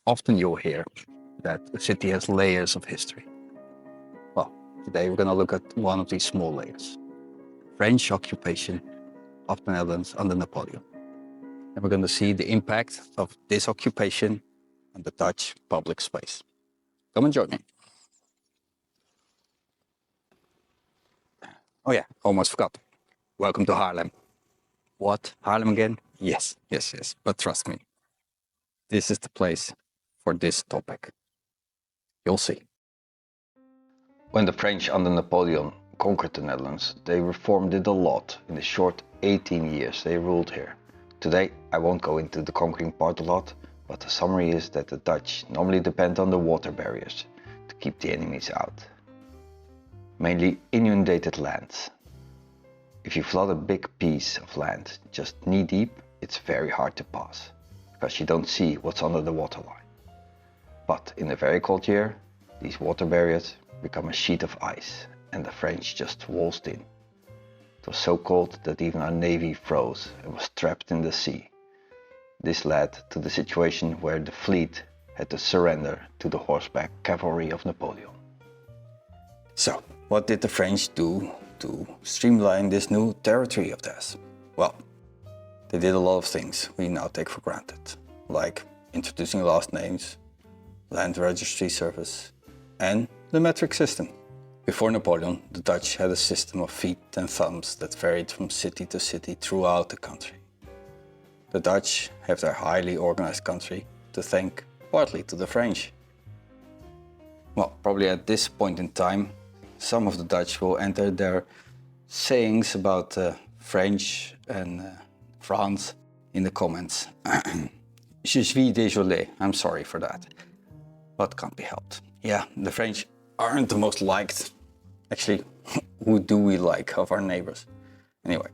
Often you'll hear that a city has layers of history. Well, today we're going to look at one of these small layers. French occupation of the Netherlands under Napoleon. And we're going to see the impact of this occupation on the Dutch public space. Come and join me. Oh yeah, almost forgot. Welcome to Haarlem. What? Haarlem again? Yes. But trust me, this is the place for this topic. You'll see. When the French under Napoleon conquered the Netherlands, they reformed it a lot in the short 18 years they ruled here. Today I won't go into the conquering part a lot, but the summary is that the Dutch normally depend on the water barriers to keep the enemies out. Mainly inundated lands. If you flood a big piece of land just knee deep, it's very hard to pass, because you don't see what's under the waterline. But in a very cold year, these water barriers become a sheet of ice, and the French just waltzed in. It was so cold that even our navy froze and was trapped in the sea. This led to the situation where the fleet had to surrender to the horseback cavalry of Napoleon. So, what did the French do to streamline this new territory of theirs? Well, they did a lot of things we now take for granted, like introducing last names, land registry service, and the metric system. Before Napoleon, the Dutch had a system of feet and thumbs that varied from city to city throughout the country. The Dutch have their highly organized country to thank partly to the French. Well, probably at this point in time, some of the Dutch will enter their sayings about French and France in the comments. Je suis désolé, I'm sorry for that, but can't be helped. Yeah, the French aren't the most liked. Actually, who do we like of our neighbors? Anyway,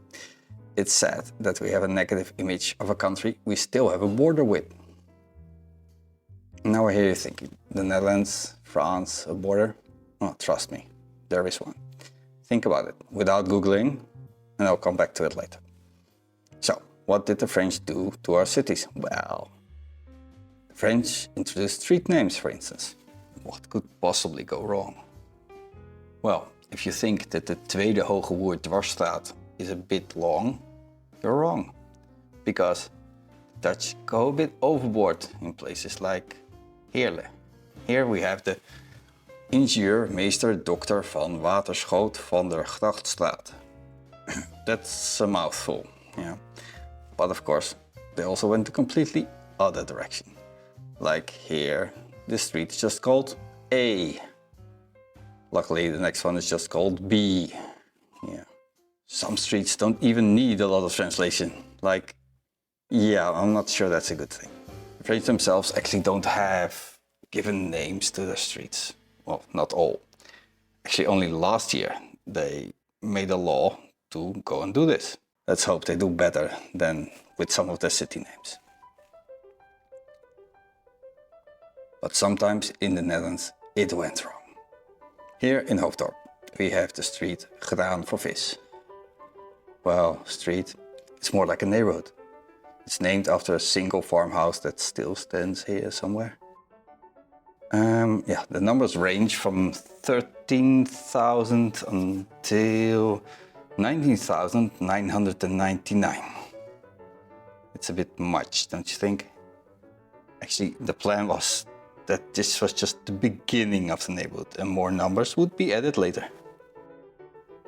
it's sad that we have a negative image of a country we still have a border with. Now I hear you thinking, the Netherlands, France, a border? Oh, trust me, there is one. Think about it without Googling, and I'll come back to it later. So, what did the French do to our cities? Well, the French introduced street names, for instance. What could possibly go wrong? Well, if you think that the Tweede Hoge Woerd dwarsstraat is a bit long, you're wrong. Because the Dutch go a bit overboard in places like Haarlem. Here we have the ingenieur meester dokter van Waterschoot van der Grachtstraat. That's a mouthful, yeah. But of course, they also went the completely other direction. Like here, the street is just called A. Luckily, the next one is just called B. Yeah. Some streets don't even need a lot of translation. Like, yeah, I'm not sure that's a good thing. The French themselves actually don't have given names to their streets. Well, not all. Actually, only last year they made a law to go and do this. Let's hope they do better than with some of their city names. But sometimes in the Netherlands it went wrong. Here in Hoofddorp we have the street Graan voor Vis. Well, street, it's more like a neighborhood. It's named after a single farmhouse that still stands here somewhere. Yeah, the numbers range from 13,000 until 19,999. It's a bit much, don't you think? Actually, the plan was that this was just the beginning of the neighborhood and more numbers would be added later.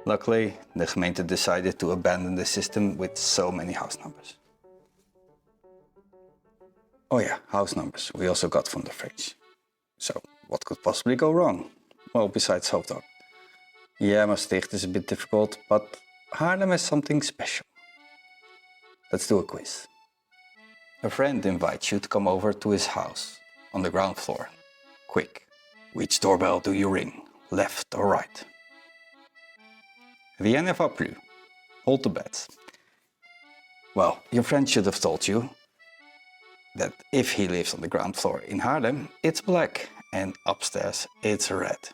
Luckily, the gemeente decided to abandon the system with so many house numbers. Oh yeah, house numbers we also got from the French. So, what could possibly go wrong? Well, besides Hoofddorp. Yeah, Maastricht is a bit difficult, but Haarlem has something special. Let's do a quiz. A friend invites you to come over to his house on the ground floor. Quick, which doorbell do you ring? Left or right? Rien ne va plus. Hold the bets. Well, your friend should have told you that if he lives on the ground floor in Haarlem, it's black, and upstairs it's red.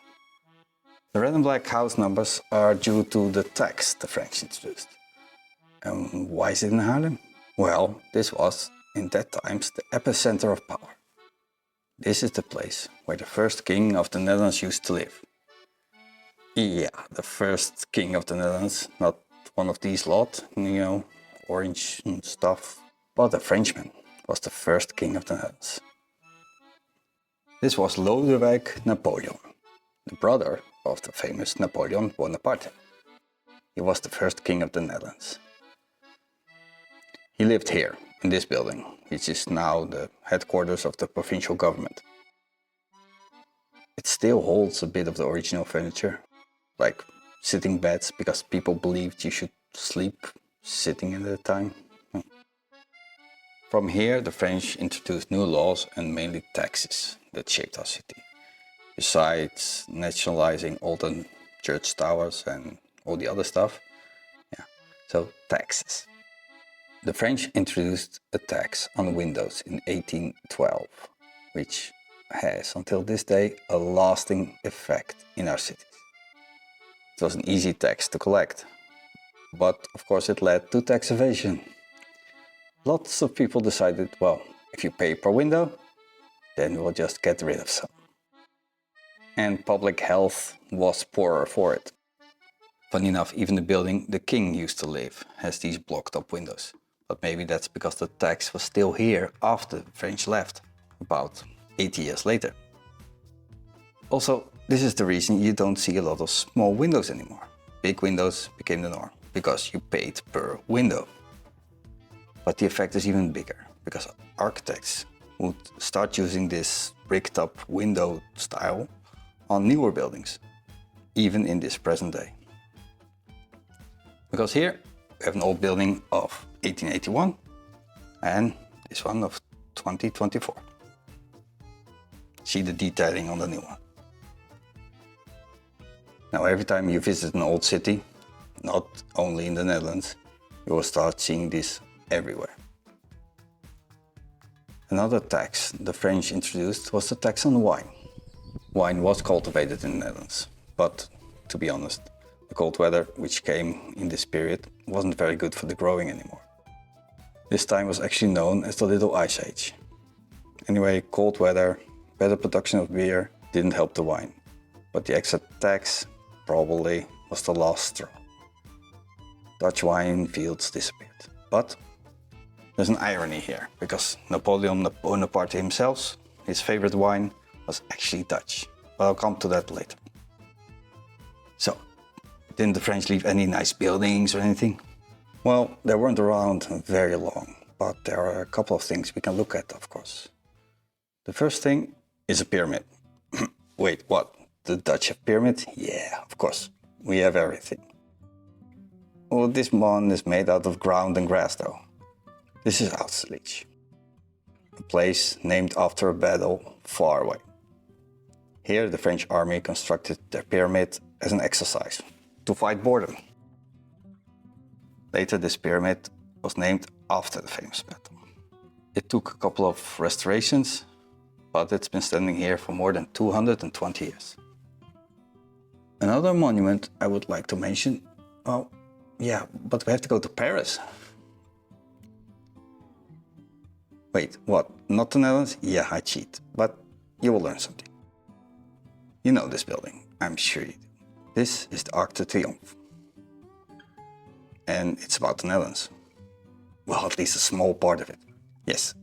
The red and black house numbers are due to the tax the French introduced. And why is it in Haarlem? Well, this was, in that times, the epicenter of power. This is the place where the first king of the Netherlands used to live. Yeah, the first king of the Netherlands, not one of these lot, orange and stuff, but a Frenchman was the first king of the Netherlands. This was Lodewijk Napoleon, the brother of the famous Napoleon Bonaparte. He was the first king of the Netherlands. He lived here, in this building, which is now the headquarters of the provincial government. It still holds a bit of the original furniture, like sitting beds, because people believed you should sleep sitting in the time. From here, the French introduced new laws and mainly taxes that shaped our city. Besides nationalizing all the church towers and all the other stuff. So taxes. The French introduced a tax on windows in 1812, which has until this day a lasting effect in our cities. It was an easy tax to collect, but of course it led to tax evasion. Lots of people decided, well, if you pay per window, then we'll just get rid of some. And public health was poorer for it. Funny enough, even the building the king used to live has these blocked up windows. But maybe that's because the tax was still here after the French left, about 80 years later. Also, this is the reason you don't see a lot of small windows anymore. Big windows became the norm, because you paid per window. But the effect is even bigger, because architects would start using this bricked up window style on newer buildings, even in this present day. Because here we have an old building of 1881 and this one of 2024. See the detailing on the new one. Now every time you visit an old city, not only in the Netherlands, you will start seeing this everywhere. Another tax the French introduced was the tax on wine. Wine was cultivated in the Netherlands, but to be honest, the cold weather which came in this period wasn't very good for the growing anymore. This time was actually known as the Little Ice Age. Anyway, cold weather, better production of beer didn't help the wine, but the extra tax probably was the last straw. Dutch wine fields disappeared. But there's an irony here, because Napoleon Bonaparte himself, his favorite wine was actually Dutch. But I'll come to that later. So, didn't the French leave any nice buildings or anything? Well, they weren't around very long, but there are a couple of things we can look at, of course. The first thing is a pyramid. Wait, what? The Dutch have pyramid? Yeah, of course. We have everything. Well, this one is made out of ground and grass though. This is Austerlitz, a place named after a battle far away. Here the French army constructed their pyramid as an exercise to fight boredom. Later this pyramid was named after the famous battle. It took a couple of restorations, but it's been standing here for more than 220 years. Another monument I would like to mention, well, yeah, but we have to go to Paris. Wait, what? Not the Netherlands? Yeah, I cheat, but you will learn something. You know this building, I'm sure you do. This is the Arc de Triomphe. And it's about the Netherlands. Well, at least a small part of it. Yes.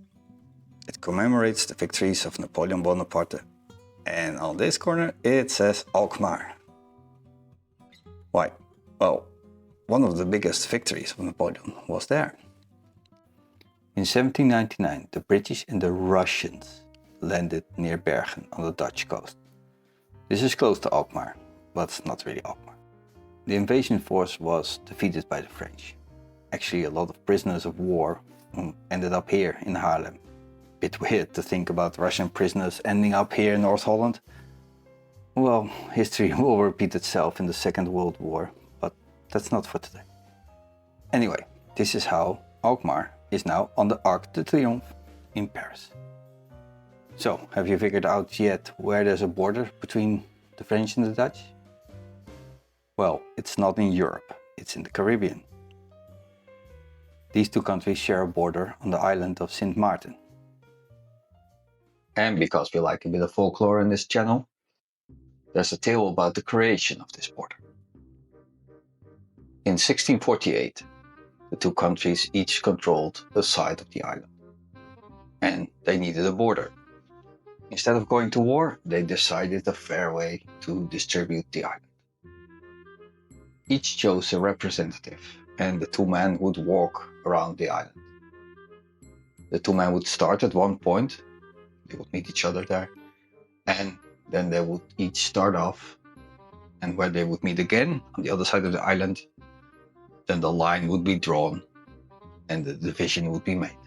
It commemorates the victories of Napoleon Bonaparte. And on this corner it says Alkmaar. Why? Well, one of the biggest victories of Napoleon was there. In 1799, the British and the Russians landed near Bergen on the Dutch coast. This is close to Alkmaar, but it's not really Alkmaar. The invasion force was defeated by the French. Actually, a lot of prisoners of war ended up here in Haarlem. Bit weird to think about Russian prisoners ending up here in North Holland. Well, history will repeat itself in the Second World War, but that's not for today. Anyway, this is how Alkmaar is now on the Arc de Triomphe in Paris. So, have you figured out yet where there's a border between the French and the Dutch? Well, it's not in Europe, it's in the Caribbean. These two countries share a border on the island of Sint Maarten. And because we like a bit of folklore in this channel, there's a tale about the creation of this border. In 1648, the two countries each controlled a side of the island. And they needed a border. Instead of going to war, they decided a fair way to distribute the island. Each chose a representative, and the two men would walk around the island. The two men would start at one point, they would meet each other there, and then they would each start off, and where they would meet again on the other side of the island, then the line would be drawn and the division would be made.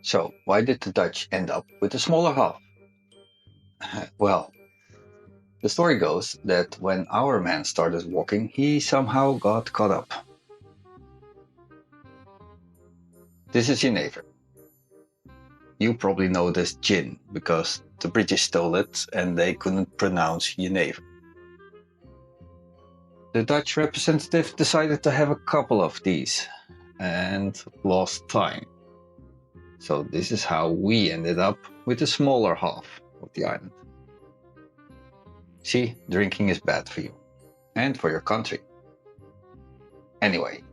So why did the Dutch end up with the smaller half? Well, the story goes that when our man started walking, he somehow got caught up. This is Jenever. You probably know this gin because the British stole it and they couldn't pronounce Jenever. The Dutch representative decided to have a couple of these and lost time. So this is how we ended up with the smaller half of the island. See, drinking is bad for you and for your country. Anyway,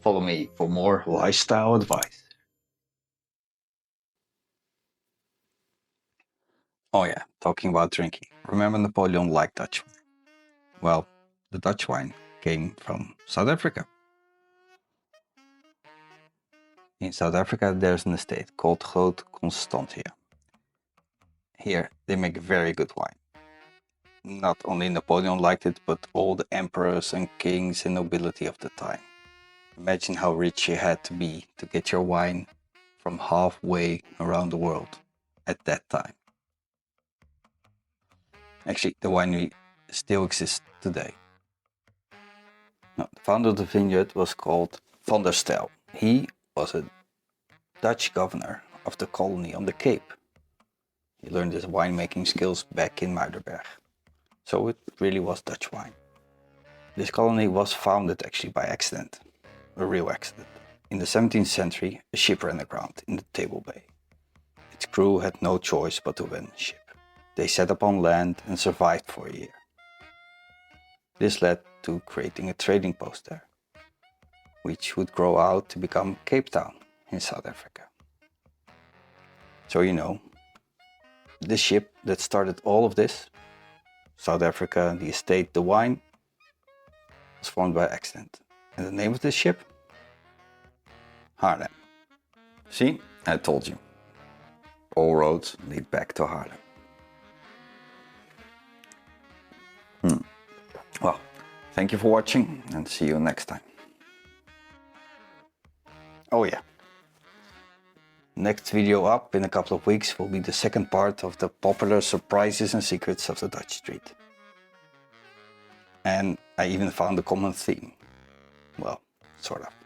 follow me for more lifestyle advice. Oh yeah, talking about drinking. Remember Napoleon liked Dutch wine? Well, the Dutch wine came from South Africa. In South Africa there's an estate called Groot Constantia. Here they make very good wine. Not only Napoleon liked it, but all the emperors and kings and nobility of the time. Imagine how rich you had to be to get your wine from halfway around the world at that time. Actually, the winery still exists today. Now, the founder of the vineyard was called Van der Stel. He was a Dutch governor of the colony on the Cape. He learned his winemaking skills back in Muiderberg. So it really was Dutch wine. This colony was founded actually by accident, a real accident. In the 17th century, a ship ran aground in the Table Bay. Its crew had no choice but to abandon the ship. They set up on land and survived for a year. This led to creating a trading post there, which would grow out to become Cape Town in South Africa. So you know, the ship that started all of this, South Africa, the estate, the wine, was formed by accident. And the name of this ship? Haarlem. See, I told you. All roads lead back to Haarlem. Well, thank you for watching and see you next time. Oh yeah. Next video up in a couple of weeks will be the second part of the popular surprises and secrets of the Dutch street. And I even found a common theme. Well, sort of.